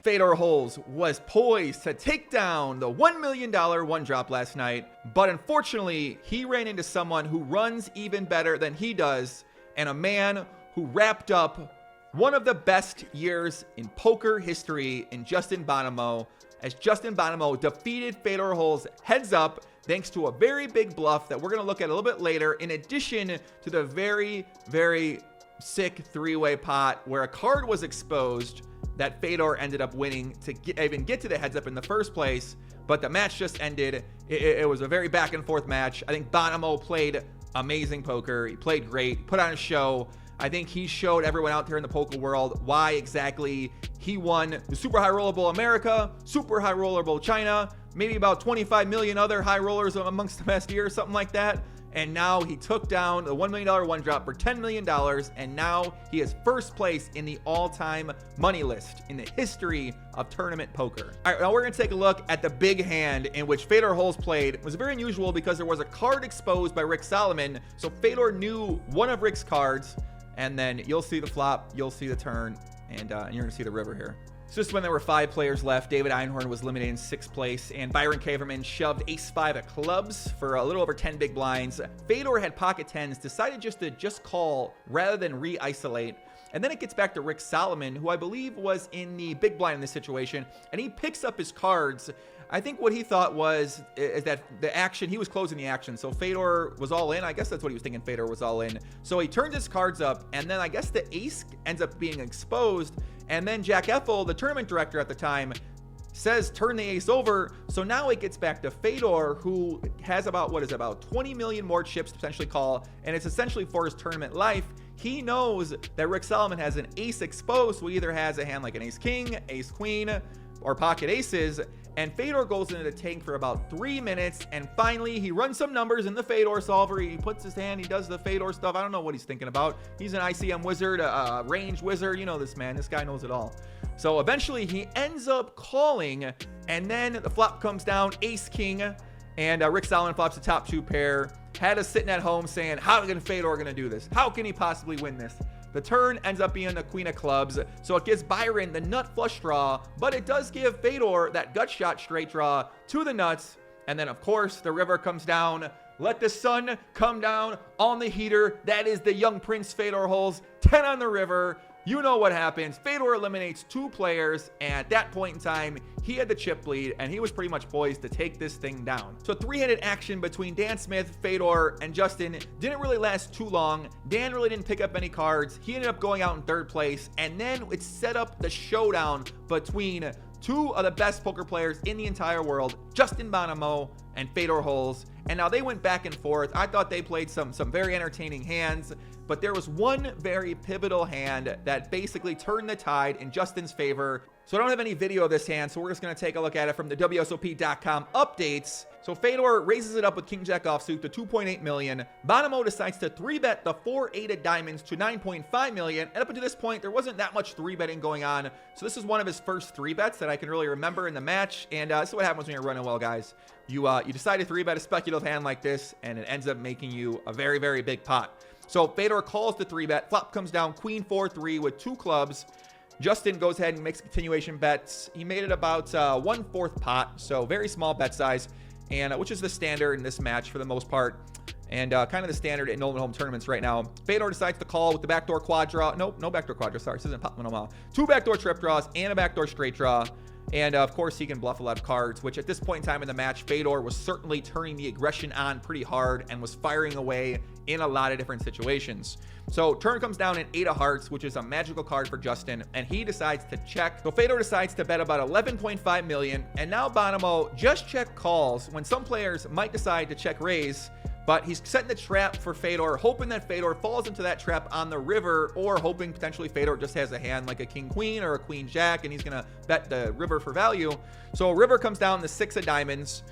Fedor Holz was poised to take down the $1 million one drop last night, but unfortunately, he ran into someone who runs even better than he does, and a man who wrapped up one of the best years in poker history in Justin Bonomo, as Justin Bonomo defeated Fedor Holz heads up thanks to a very big bluff that we're going to look at a little bit later, in addition to the very, very sick three-way pot where a card was exposed that Fedor ended up winning to even get to the heads up in the first place, but the match just ended. It was a very back and forth match. I think Bonomo played amazing poker. He played great, put on a show. I think he showed everyone out there in the poker world why exactly he won the Super High Rollerable America, Super High Rollerable China, maybe about 25 million other high rollers amongst the past year, something like that. And now he took down the $1 million one drop for $10 million, and now he is first place in the all-time money list in the history of tournament poker. All right, now we're going to take a look at the big hand in which Fedor Holz played. It was very unusual because there was a card exposed by Rick Solomon, so Fedor knew one of Rick's cards, and then you'll see the flop, you'll see the turn, and you're going to see the river here. It's just when there were 5 players left. David Einhorn was eliminated in 6th place, and Byron Kaverman shoved ace-5 of clubs for a little over 10 big blinds. Fedor had pocket 10s, decided to call rather than re-isolate. And then it gets back to Rick Solomon, who I believe was in the big blind in this situation, and he picks up his cards. I think what he thought is that the action, he was closing the action, so Fedor was all in. I guess that's what he was thinking, Fedor was all in. So he turns his cards up, and then I guess the ace ends up being exposed, and then Jack Effel, the tournament director at the time, says turn the ace over. So now it gets back to Fedor, who has about 20 million more chips to potentially call, and it's essentially for his tournament life. He knows that Rick Solomon has an ace exposed, so he either has a hand like an ace king, ace queen, or pocket aces, and Fedor goes into the tank for about 3 minutes, and finally he runs some numbers in the Fedor solver. He puts his hand, he does the Fedor stuff. I don't know what he's thinking about. He's an ICM wizard, a range wizard. You know this man, this guy knows it all. So eventually he ends up calling, and then the flop comes down, ace king, and Rick Solomon flops the top 2 pair. Had us sitting at home saying, how is Fedor gonna do this? How can he possibly win this? The turn ends up being the queen of clubs, so it gives Byron the nut flush draw, but it does give Fedor that gut shot straight draw to the nuts. And then of course the river comes down. Let the sun come down on the heater. That is the young prince Fedor Holz, 10 on the river. You know what happens. Fedor eliminates 2 players, and at that point in time, he had the chip lead, and he was pretty much poised to take this thing down. So 3-handed action between Dan Smith, Fedor, and Justin didn't really last too long. Dan really didn't pick up any cards. He ended up going out in 3rd place, and then it set up the showdown between 2 of the best poker players in the entire world, Justin Bonomo and Fedor Holz. And now they went back and forth. I thought they played some very entertaining hands, but there was one very pivotal hand that basically turned the tide in Justin's favor. So I don't have any video of this hand, so we're just going to take a look at it from the WSOP.com updates. So Fedor raises it up with king jack offsuit to 2.8 million. Bonomo decides to 3-bet the 4-8 of diamonds to 9.5 million. And up until this point, there wasn't that much 3-betting going on. So this is one of his first 3-bets that I can really remember in the match. And this is what happens when you're running well, guys. You decide to 3-bet a speculative hand like this, and it ends up making you a very, very big pot. So Fedor calls the 3-bet. Flop comes down queen 4-3 with 2 clubs. Justin goes ahead and makes continuation bets. He made it about 1/4 pot, so very small bet size, and which is the standard in this match for the most part, and kind of the standard in Nolan home tournaments right now. Fedor decides to call with the backdoor quad draw. Nope, no backdoor quad draw. Sorry, this isn't pot 2 backdoor trip draws and a backdoor straight draw. And of course, he can bluff a lot of cards, which at this point in time in the match, Fedor was certainly turning the aggression on pretty hard and was firing away in a lot of different situations. So turn comes down in 8 of hearts, which is a magical card for Justin, and he decides to check. So Fedor decides to bet about 11.5 million, and now Bonomo just check calls when some players might decide to check raise. But he's setting the trap for Fedor, hoping that Fedor falls into that trap on the river, or hoping potentially Fedor just has a hand like a king-queen or a queen-jack, and he's going to bet the river for value. So river comes down the 6 of diamonds,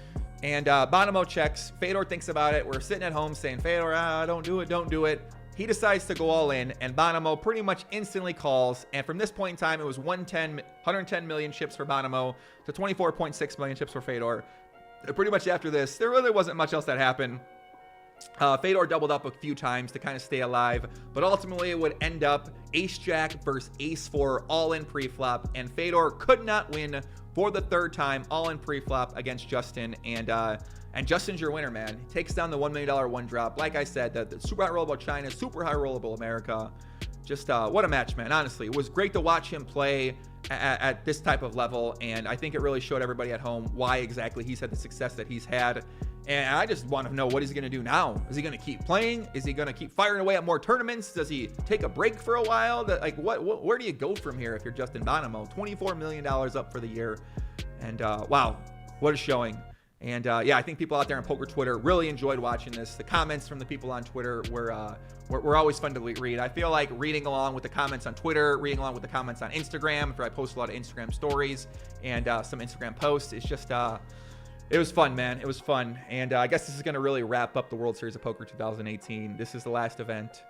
and Bonomo checks. Fedor thinks about it. We're sitting at home saying, Fedor, don't do it, don't do it. He decides to go all in, and Bonomo pretty much instantly calls. And from this point in time, it was 110 million chips for Bonomo to 24.6 million chips for Fedor. Pretty much after this, there really wasn't much else that happened. Fedor doubled up a few times to kind of stay alive, but ultimately it would end up ace-jack versus ace-4 all-in pre-flop, and Fedor could not win for the third time all-in pre-flop against Justin, and Justin's your winner, man. He takes down the $1 million one drop. Like I said, the super high rollable China, super high rollable America. Just what a match, man. Honestly, it was great to watch him play at this type of level, and I think it really showed everybody at home why exactly he's had the success that he's had. And I just want to know, what is he going to do now? Is he going to keep playing? Is he going to keep firing away at more tournaments? Does he take a break for a while? Like, where do you go from here if you're Justin Bonomo? $24 million up for the year. And wow, what a showing. And yeah, I think people out there on poker Twitter really enjoyed watching this. The comments from the people on Twitter were always fun to read. I feel like reading along with the comments on Twitter, reading along with the comments on Instagram, after I post a lot of Instagram stories and some Instagram posts. It's just, it was fun, man. It was fun. And I guess this is going to really wrap up the World Series of Poker 2018. This is the last event.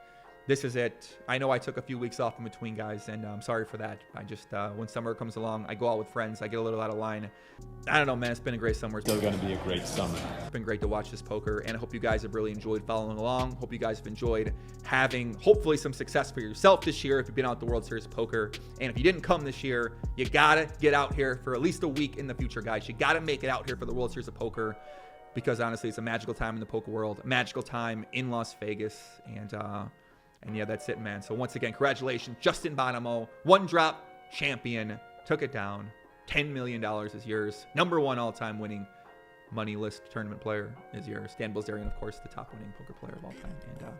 This is it. I know I took a few weeks off in between, guys, and I'm sorry for that. I just, when summer comes along, I go out with friends. I get a little out of line. I don't know, man. It's been a great summer. It's still going to be a great summer. It's been great to watch this poker, and I hope you guys have really enjoyed following along. Hope you guys have enjoyed having, hopefully, some success for yourself this year if you've been out at the World Series of Poker. And if you didn't come this year, you got to get out here for at least a week in the future, guys. You got to make it out here for the World Series of Poker, because honestly, it's a magical time in the poker world, a magical time in Las Vegas, and yeah, that's it, man. So once again, congratulations, Justin Bonomo, one drop champion, took it down. $10 million is yours. Number one all-time winning money list tournament player is yours. Dan Bilzerian, of course, the top winning poker player of all time. And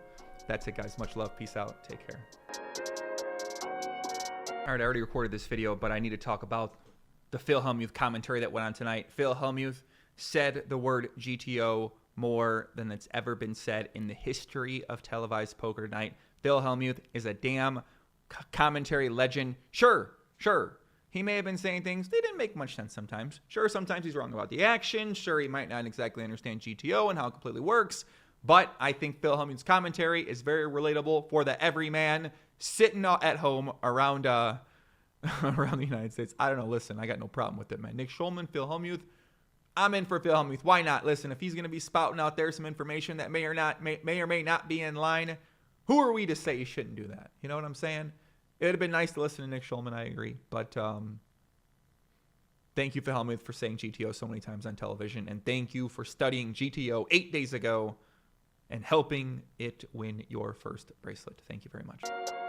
that's it, guys. Much love. Peace out. Take care. All right, I already recorded this video, but I need to talk about the Phil Hellmuth commentary that went on tonight. Phil Hellmuth said the word GTO more than it's ever been said in the history of televised poker night. Phil Hellmuth is a damn commentary legend. Sure. He may have been saying things, they didn't make much sense sometimes. Sure, sometimes he's wrong about the action. Sure, he might not exactly understand GTO and how it completely works. But I think Phil Hellmuth's commentary is very relatable for the everyman sitting at home around around the United States. I don't know. Listen, I got no problem with it, man. Nick Schulman, Phil Hellmuth. I'm in for Phil Hellmuth. Why not? Listen, if he's going to be spouting out there some information that may or may not be in line, who are we to say you shouldn't do that? You know what I'm saying? It would have been nice to listen to Nick Schulman, I agree. But thank you, Phil Hellmuth, for saying GTO so many times on television. And thank you for studying GTO 8 days ago and helping it win your first bracelet. Thank you very much.